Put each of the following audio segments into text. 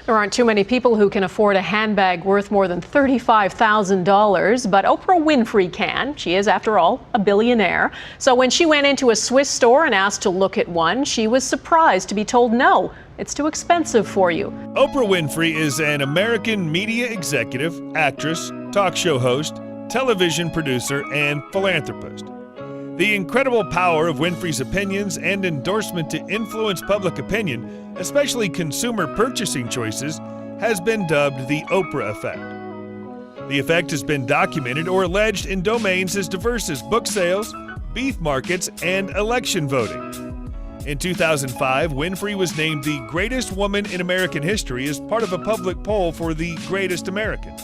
There aren't too many people who can afford a handbag worth more than $35,000, but Oprah Winfrey can. She is, after all, a billionaire. So when she went into a Swiss store and asked to look at one, she was surprised to be told no, it's too expensive for you. Oprah Winfrey is an American media executive, actress, talk show host, television producer, and philanthropist. The incredible power of Winfrey's opinions and endorsement to influence public opinion, especially consumer purchasing choices, has been dubbed the Oprah effect. The effect has been documented or alleged in domains as diverse as book sales, beef markets, and election voting. In 2005, Winfrey was named the greatest woman in American history as part of a public poll for the greatest American.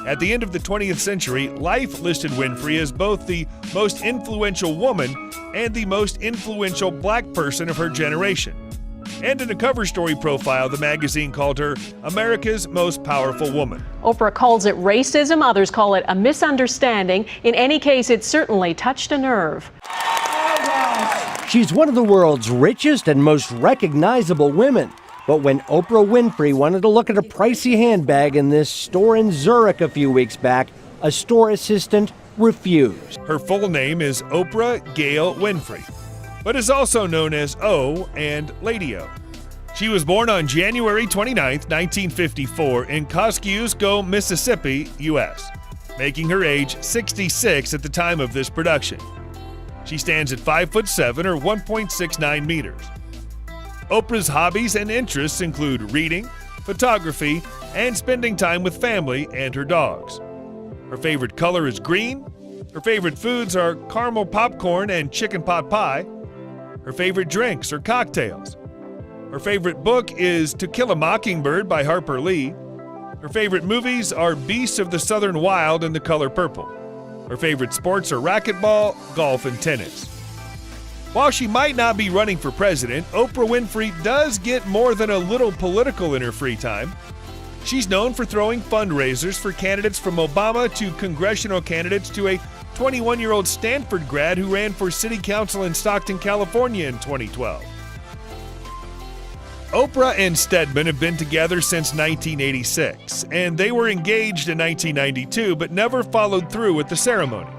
At the end of the 20th century, Life listed Winfrey as both the most influential woman and the most influential black person of her generation. And in a cover story profile, the magazine called her America's most powerful woman. Oprah calls it racism, others call it a misunderstanding. In any case, it certainly touched a nerve. She's one of the world's richest and most recognizable women. But when Oprah Winfrey wanted to look at a pricey handbag in this store in Zurich a few weeks back, a store assistant refused. Her full name is Oprah Gail Winfrey, but is also known as O and Lady O. She was born on January 29, 1954 in Kosciuszko, Mississippi, U.S., making her age 66 at the time of this production. She stands at 5'7" or 1.69 meters. Oprah's hobbies and interests include reading, photography, and spending time with family and her dogs. Her favorite color is green. Her favorite foods are caramel popcorn and chicken pot pie. Her favorite drinks are cocktails. Her favorite book is To Kill a Mockingbird by Harper Lee. Her favorite movies are Beasts of the Southern Wild and The Color Purple. Her favorite sports are racquetball, golf, and tennis. While she might not be running for president, Oprah Winfrey does get more than a little political in her free time. She's known for throwing fundraisers for candidates from Obama to congressional candidates to a 21-year-old Stanford grad who ran for city council in Stockton, California in 2012. Oprah and Stedman have been together since 1986, and they were engaged in 1992 but never followed through with the ceremony.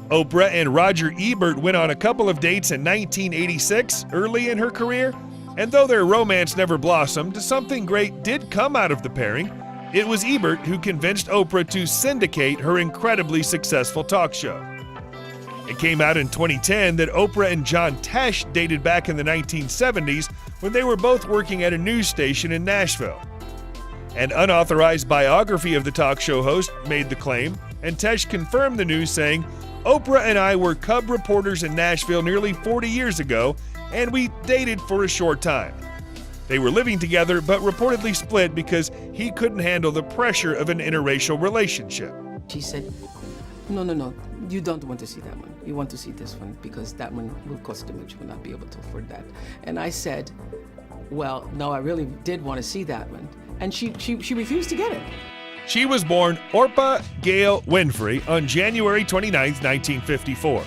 Oprah and Roger Ebert went on a couple of dates in 1986, early in her career, and though their romance never blossomed, something great did come out of the pairing. It was Ebert who convinced Oprah to syndicate her incredibly successful talk show. It came out in 2010 that Oprah and John Tesh dated back in the 1970s when they were both working at a news station in Nashville. An unauthorized biography of the talk show host made the claim, and Tesh confirmed the news saying, "Oprah and I were cub reporters in Nashville nearly 40 years ago, and we dated for a short time. They were living together, but reportedly split because he couldn't handle the pressure of an interracial relationship." She said, no, you don't want to see that one. You want to see this one because that one will cost too much. You will not be able to afford that. And I said, well, no, I really did want to see that one. And she refused to get it. She was born Oprah Gail Winfrey on January 29, 1954.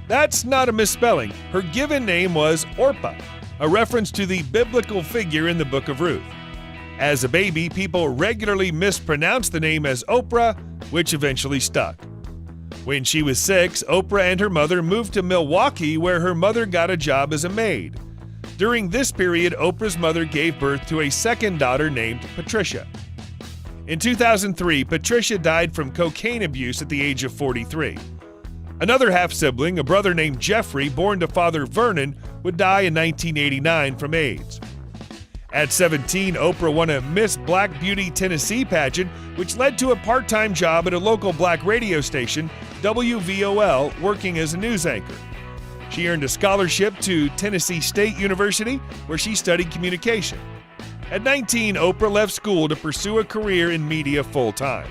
That's not a misspelling. Her given name was Orpah, a reference to the biblical figure in the book of Ruth. As a baby, people regularly mispronounced the name as Oprah, which eventually stuck. When she was 6, Oprah and her mother moved to Milwaukee, where her mother got a job as a maid. During this period, Oprah's mother gave birth to a second daughter named Patricia. In 2003, Patricia died from cocaine abuse at the age of 43. Another half-sibling, a brother named Jeffrey, born to father Vernon, would die in 1989 from AIDS. At 17, Oprah won a Miss Black Beauty Tennessee pageant, which led to a part-time job at a local black radio station, WVOL, working as a news anchor. She earned a scholarship to Tennessee State University, where she studied communication. At 19, Oprah left school to pursue a career in media full-time.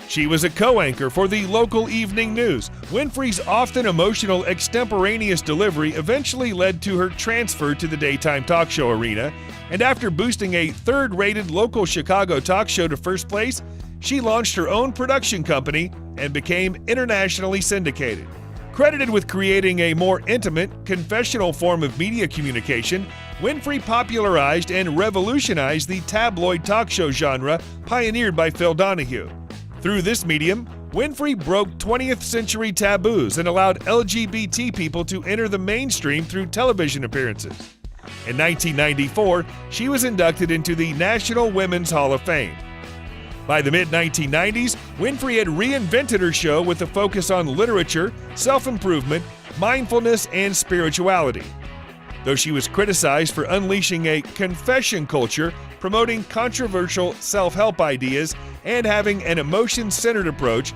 She was a co-anchor for the local evening news. Winfrey's often emotional, extemporaneous delivery eventually led to her transfer to the daytime talk show arena, and after boosting a third-rated local Chicago talk show to first place, she launched her own production company and became internationally syndicated. Credited with creating a more intimate, confessional form of media communication, Winfrey popularized and revolutionized the tabloid talk show genre pioneered by Phil Donahue. Through this medium, Winfrey broke 20th century taboos and allowed LGBT people to enter the mainstream through television appearances. In 1994, she was inducted into the National Women's Hall of Fame. By the mid-1990s, Winfrey had reinvented her show with a focus on literature, self-improvement, mindfulness, and spirituality. Though she was criticized for unleashing a confession culture, promoting controversial self-help ideas, and having an emotion-centered approach,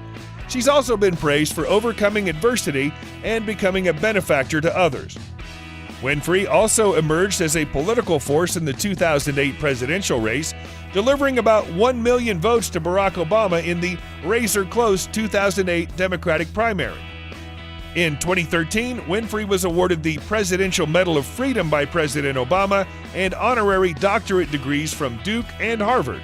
she's also been praised for overcoming adversity and becoming a benefactor to others. Winfrey also emerged as a political force in the 2008 presidential race, delivering about 1 million votes to Barack Obama in the razor-close 2008 Democratic primary. In 2013, Winfrey was awarded the Presidential Medal of Freedom by President Obama and honorary doctorate degrees from Duke and Harvard.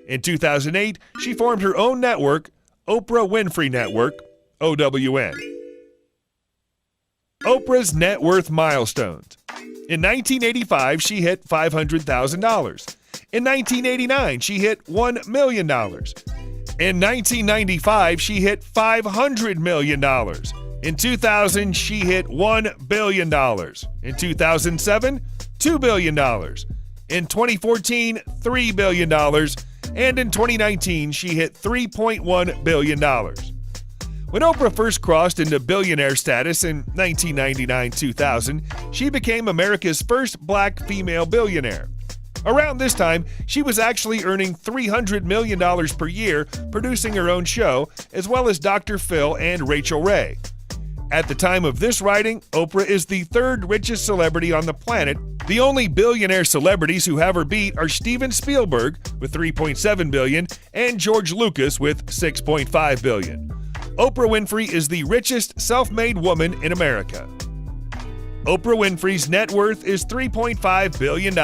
In 2008, she formed her own network, Oprah Winfrey Network, OWN. Oprah's net worth milestones. In 1985, she hit $500,000. In 1989, she hit $1 million. In 1995, she hit $500 million. In 2000, she hit $1 billion. In 2007, $2 billion. In 2014, $3 billion. And in 2019, she hit $3.1 billion. When Oprah first crossed into billionaire status in 1999-2000, she became America's first black female billionaire. Around this time, she was actually earning $300 million per year producing her own show, as well as Dr. Phil and Rachel Ray. At the time of this writing, Oprah is the third richest celebrity on the planet. The only billionaire celebrities who have her beat are Steven Spielberg with $3.7 billion and George Lucas with $6.5 billion. Oprah Winfrey is the richest self-made woman in America. Oprah Winfrey's net worth is $3.5 billion.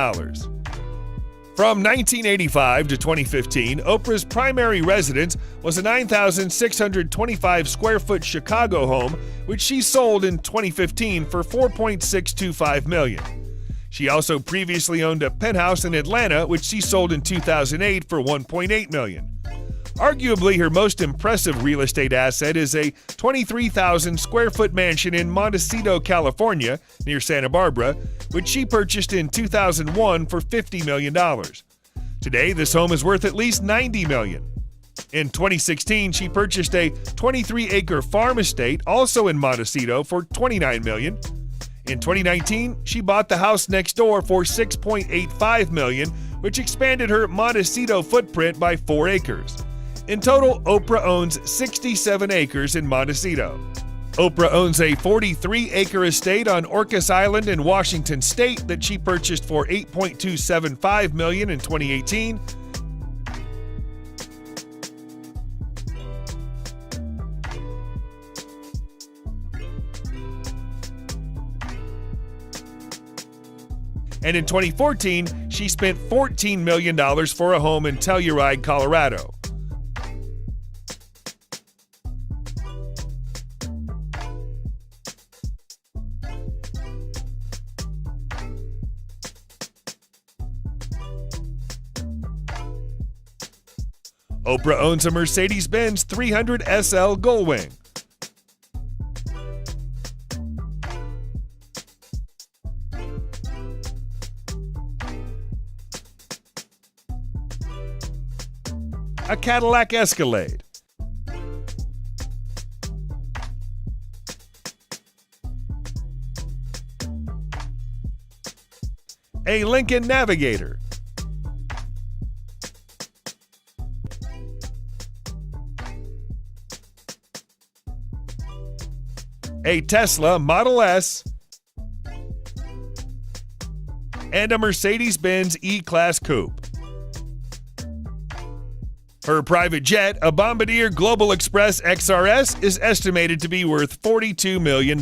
From 1985 to 2015, Oprah's primary residence was a 9,625 square foot Chicago home, which she sold in 2015 for $4.625 million. She also previously owned a penthouse in Atlanta, which she sold in 2008 for $1.8 million. Arguably, her most impressive real estate asset is a 23,000 square foot mansion in Montecito, California, near Santa Barbara, which she purchased in 2001 for $50 million. Today, this home is worth at least $90 million. In 2016, she purchased a 23-acre farm estate, also in Montecito, for $29 million. In 2019, she bought the house next door for $6.85 million, which expanded her Montecito footprint by 4 acres. In total, Oprah owns 67 acres in Montecito. Oprah owns a 43-acre estate on Orcas Island in Washington State that she purchased for $8.275 million in 2018. And in 2014, she spent $14 million for a home in Telluride, Colorado. Oprah owns a Mercedes-Benz 300 SL Gullwing. A Cadillac Escalade. A Lincoln Navigator. A Tesla Model S, and a Mercedes-Benz E-Class Coupe. Her private jet, a Bombardier Global Express XRS, is estimated to be worth $42 million.